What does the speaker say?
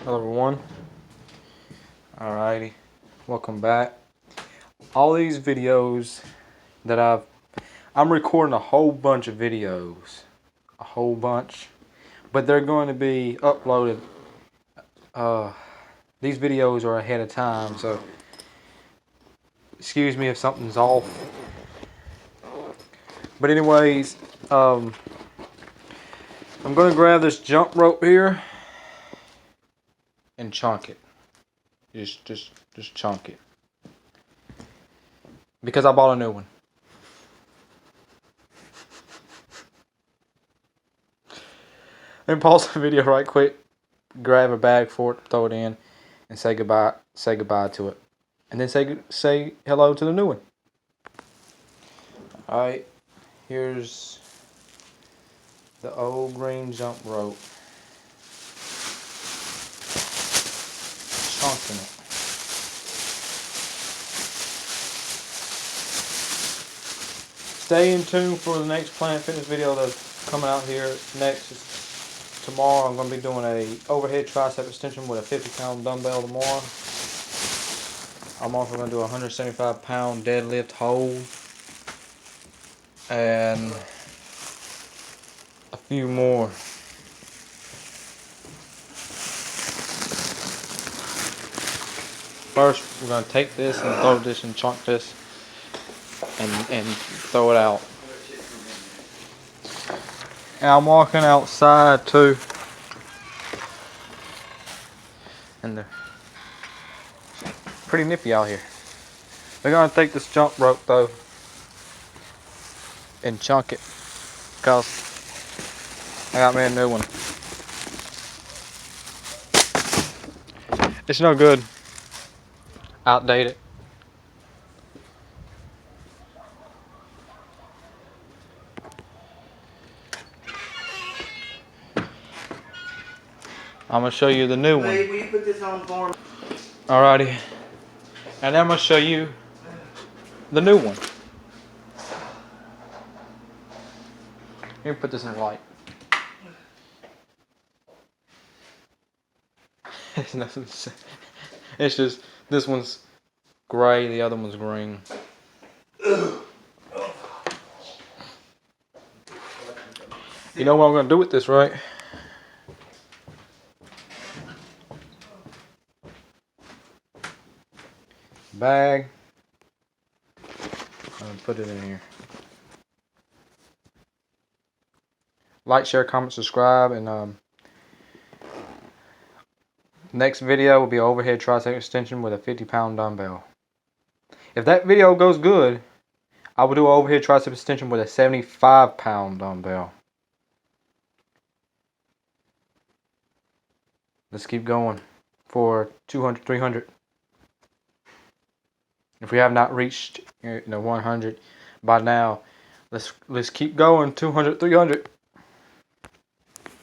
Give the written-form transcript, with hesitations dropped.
Hello everyone. Alrighty, welcome back. All these videos that I'm recording a whole bunch of videos, but they're going to be uploaded. These videos are ahead of time, so excuse me if something's off. But anyways, I'm gonna grab this jump rope here and chunk it. Just chunk it. Because I bought a new one. Let me pause the video right quick, grab a bag for it, throw it in, and say goodbye to it. And then say hello to the new one. Alright, here's the old green jump rope. Chunking it. Stay in tune for the next Planet Fitness video that's coming out here next. Tomorrow I'm going to be doing a overhead tricep extension with a 50-pound dumbbell tomorrow. I'm also going to do a 175-pound deadlift hold. And a few more. First, we're going to take this and throw this and chunk this and throw it out. And I'm walking outside too. And they're pretty nippy out here. We're going to take this jump rope though and chunk it because I got me a new one. It's no good. Outdated. I'm going to show you the new one. Will you put this on for me? Alrighty. And I'm going to show you the new one. Let me put this in the light. It's nothing to say. It's just, this one's gray, the other one's green. You know what I'm going to do with this, right? Bag. I'm going to put it in here. Like, share, comment, subscribe, and next video will be overhead tricep extension with a 50-pound dumbbell. If that video goes good, I will do an overhead tricep extension with a 75-pound dumbbell. Let's keep going for 200, 300. If we have not reached 100 by now, let's keep going 200, 300.